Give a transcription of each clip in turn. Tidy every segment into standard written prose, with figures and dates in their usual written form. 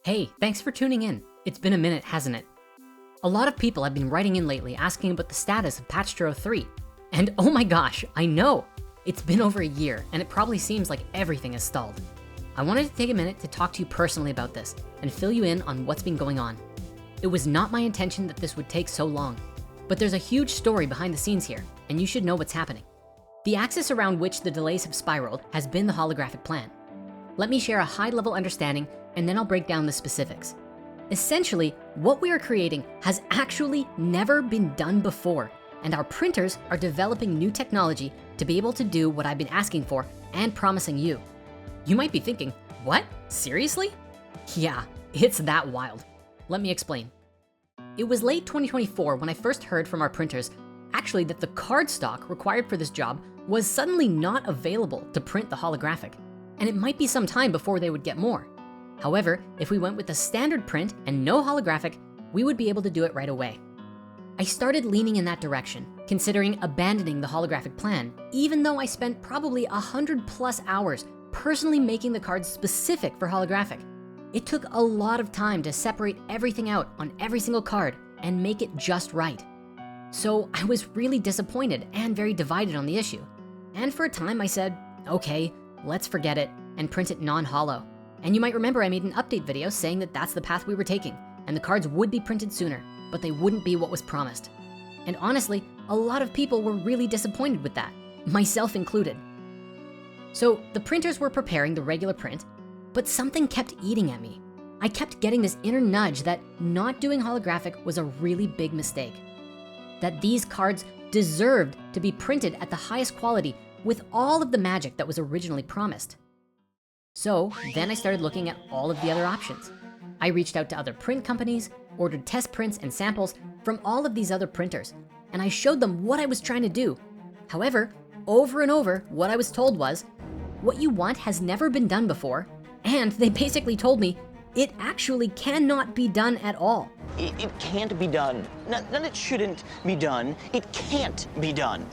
Hey, thanks for tuning in. It's been a minute, hasn't it? A lot of people have been writing in lately asking about the status of patch 3. And oh my gosh, I know. It's been over a year and it probably seems like everything is stalled. I wanted to take a minute to talk to you personally about this and fill you in on what's been going on. It was not my intention that this would take so long, but there's a huge story behind the scenes here and you should know what's happening. The axis around which the delays have spiraled has been the holographic plan. Let me share a high-level understanding and then I'll break down the specifics. Essentially, what we are creating has actually never been done before, and our printers are developing new technology to be able to do what I've been asking for and promising you. You might be thinking, what? Seriously? Yeah, it's that wild. Let me explain. It was late 2024 when I first heard from our printers, actually that the card stock required for this job was suddenly not available to print the holographic, and it might be some time before they would get more. However, if we went with a standard print and no holographic, we would be able to do it right away. I started leaning in that direction, considering abandoning the holographic plan, even though I spent probably 100+ hours personally making the cards specific for holographic. It took a lot of time to separate everything out on every single card and make it just right. So I was really disappointed and very divided on the issue. And for a time I said, okay, let's forget it and print it non-holo. And you might remember I made an update video saying that that's the path we were taking and the cards would be printed sooner, but they wouldn't be what was promised. And honestly, a lot of people were really disappointed with that, myself included. So the printers were preparing the regular print, but something kept eating at me. I kept getting this inner nudge that not doing holographic was a really big mistake. That these cards deserved to be printed at the highest quality with all of the magic that was originally promised. So then I started looking at all of the other options. I reached out to other print companies, ordered test prints and samples from all of these other printers, and I showed them what I was trying to do. However, over and over, what I was told was, what you want has never been done before, and they basically told me, it actually cannot be done at all. It can't be done. Not it shouldn't be done, it can't be done.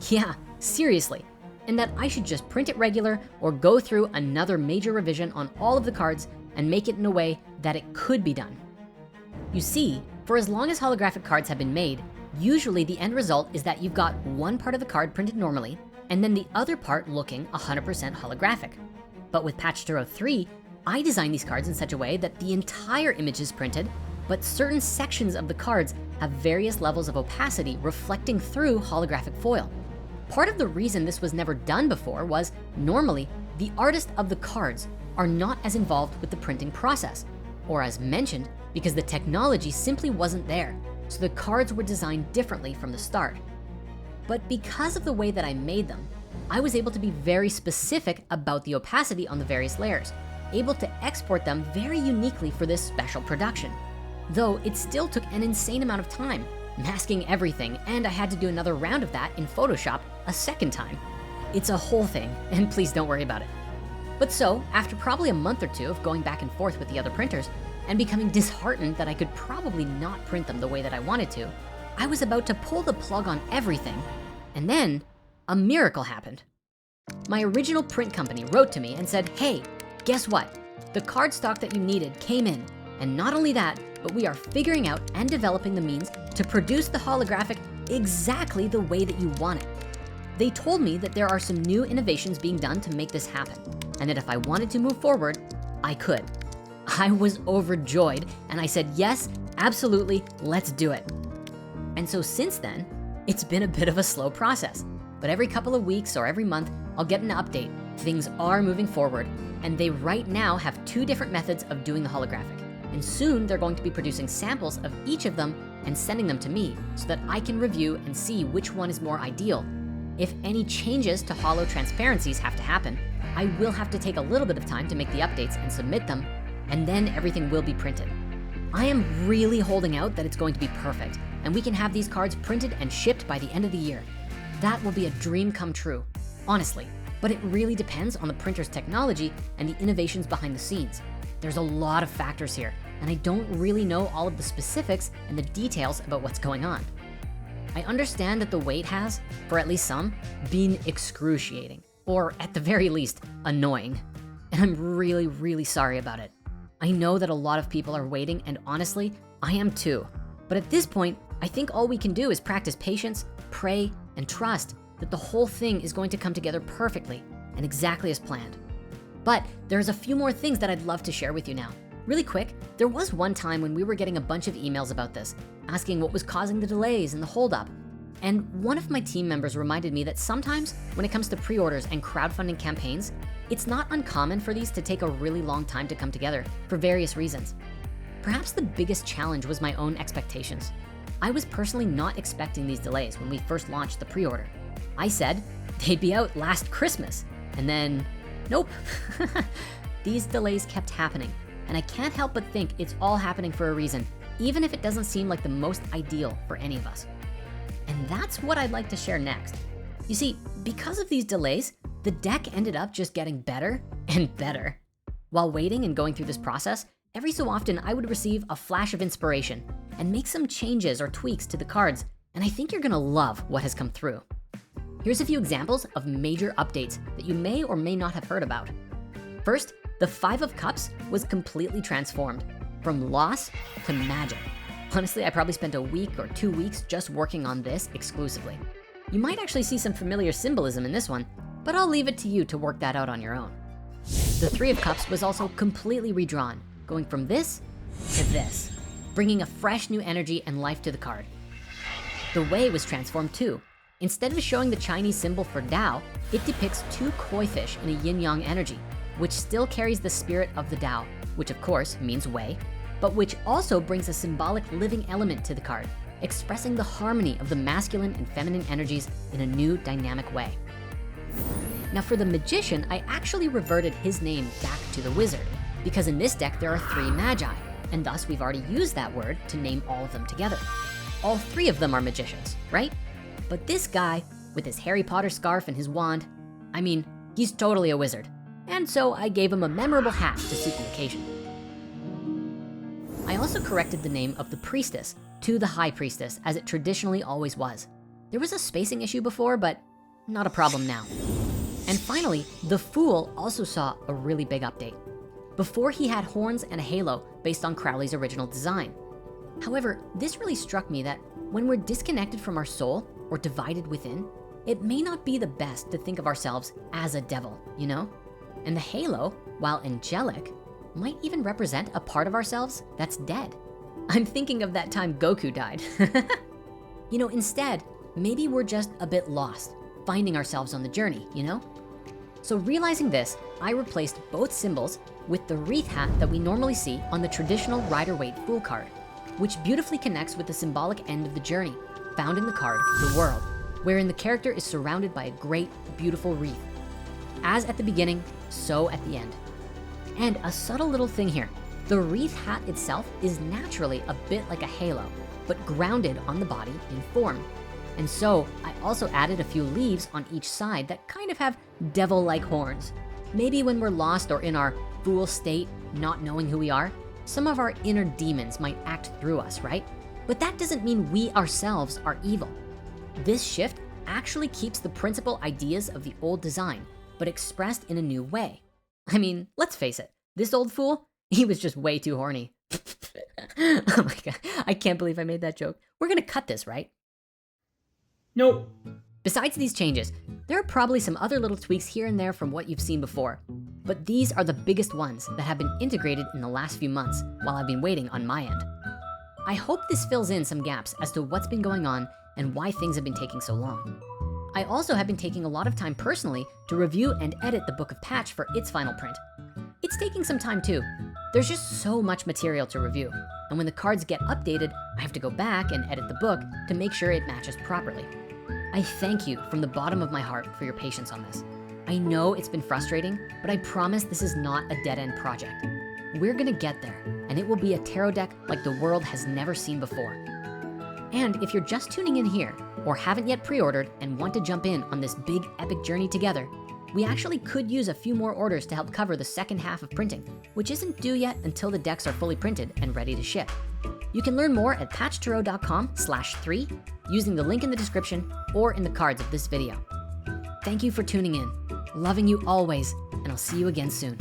Yeah, seriously. And that I should just print it regular or go through another major revision on all of the cards and make it in a way that it could be done. You see, for as long as holographic cards have been made, usually the end result is that you've got one part of the card printed normally and then the other part looking 100% holographic. But with patch 3, I designed these cards in such a way that the entire image is printed, but certain sections of the cards have various levels of opacity reflecting through holographic foil. Part of the reason this was never done before was normally the artist of the cards are not as involved with the printing process, or as mentioned, because the technology simply wasn't there, so the cards were designed differently from the start. But because of the way that I made them, I was able to be very specific about the opacity on the various layers, able to export them very uniquely for this special production. Though it still took an insane amount of time, masking everything, and I had to do another round of that in Photoshop a second time. It's a whole thing, and please don't worry about it. But so, after probably a month or two of going back and forth with the other printers and becoming disheartened that I could probably not print them the way that I wanted to, I was about to pull the plug on everything, and then a miracle happened. My original print company wrote to me and said, hey, guess what? The cardstock that you needed came in, and not only that, but we are figuring out and developing the means to produce the holographic exactly the way that you want it. They told me that there are some new innovations being done to make this happen, and that if I wanted to move forward, I could. I was overjoyed, and I said, yes, absolutely, let's do it. And so since then, it's been a bit of a slow process, but every couple of weeks or every month, I'll get an update. Things are moving forward, and they right now have 2 different methods of doing the holographic. And soon they're going to be producing samples of each of them and sending them to me so that I can review and see which one is more ideal. If any changes to holo transparencies have to happen, I will have to take a little bit of time to make the updates and submit them, and then everything will be printed. I am really holding out that it's going to be perfect and we can have these cards printed and shipped by the end of the year. That will be a dream come true, honestly, but it really depends on the printer's technology and the innovations behind the scenes. There's a lot of factors here, and I don't really know all of the specifics and the details about what's going on. I understand that the wait has, for at least some, been excruciating, or at the very least, annoying. And I'm really, really sorry about it. I know that a lot of people are waiting, and honestly, I am too. But at this point, I think all we can do is practice patience, pray, and trust that the whole thing is going to come together perfectly and exactly as planned. But there's a few more things that I'd love to share with you now. Really quick, there was one time when we were getting a bunch of emails about this, asking what was causing the delays and the holdup. And one of my team members reminded me that sometimes when it comes to pre-orders and crowdfunding campaigns, it's not uncommon for these to take a really long time to come together for various reasons. Perhaps the biggest challenge was my own expectations. I was personally not expecting these delays when we first launched the pre-order. I said they'd be out last Christmas, and then nope. These delays kept happening, and I can't help but think it's all happening for a reason, even if it doesn't seem like the most ideal for any of us. And that's what I'd like to share next. You see, because of these delays, the deck ended up just getting better and better. While waiting and going through this process, every so often I would receive a flash of inspiration and make some changes or tweaks to the cards, and I think you're gonna love what has come through. Here's a few examples of major updates that you may or may not have heard about. First, the 5 of Cups was completely transformed from loss to magic. Honestly, I probably spent a week or 2 weeks just working on this exclusively. You might actually see some familiar symbolism in this one, but I'll leave it to you to work that out on your own. The 3 of Cups was also completely redrawn, going from this to this, bringing a fresh new energy and life to the card. The Way was transformed too. Instead of showing the Chinese symbol for Tao, it depicts 2 koi fish in a yin-yang energy, which still carries the spirit of the Tao, which of course means way, but which also brings a symbolic living element to the card, expressing the harmony of the masculine and feminine energies in a new dynamic way. Now for the Magician, I actually reverted his name back to the Wizard, because in this deck there are 3 magi, and thus we've already used that word to name all of them together. All 3 of them are magicians, right? But this guy, with his Harry Potter scarf and his wand, I mean, he's totally a wizard. And so I gave him a memorable hat to suit the occasion. I also corrected the name of the Priestess to the High Priestess, as it traditionally always was. There was a spacing issue before, but not a problem now. And finally, the Fool also saw a really big update. Before, he had horns and a halo based on Crowley's original design. However, this really struck me that when we're disconnected from our soul or divided within, it may not be the best to think of ourselves as a devil, you know? And the halo, while angelic, might even represent a part of ourselves that's dead. I'm thinking of that time Goku died. You know, instead, maybe we're just a bit lost, finding ourselves on the journey, you know? So realizing this, I replaced both symbols with the wreath hat that we normally see on the traditional Rider-Waite Fool card, which beautifully connects with the symbolic end of the journey, found in the card, The World, wherein the character is surrounded by a great, beautiful wreath. As at the beginning, so at the end. And a subtle little thing here, the wreath hat itself is naturally a bit like a halo, but grounded on the body in form. And so I also added a few leaves on each side that kind of have devil-like horns. Maybe when we're lost or in our fool state, not knowing who we are, some of our inner demons might act through us, right? But that doesn't mean we ourselves are evil. This shift actually keeps the principal ideas of the old design, but expressed in a new way. I mean, let's face it, this old fool, he was just way too horny. Oh my God, I can't believe I made that joke. We're gonna cut this, right? Nope. Besides these changes, there are probably some other little tweaks here and there from what you've seen before, but these are the biggest ones that have been integrated in the last few months while I've been waiting on my end. I hope this fills in some gaps as to what's been going on and why things have been taking so long. I also have been taking a lot of time personally to review and edit the Book of Patch for its final print. It's taking some time too. There's just so much material to review, and when the cards get updated, I have to go back and edit the book to make sure it matches properly. I thank you from the bottom of my heart for your patience on this. I know it's been frustrating, but I promise this is not a dead-end project. We're gonna get there, and it will be a tarot deck like the world has never seen before. And if you're just tuning in here, or haven't yet pre-ordered and want to jump in on this big epic journey together, we actually could use a few more orders to help cover the second half of printing, which isn't due yet until the decks are fully printed and ready to ship. You can learn more at patchtarot.com/3 using the link in the description or in the cards of this video. Thank you for tuning in. Loving you always, and I'll see you again soon.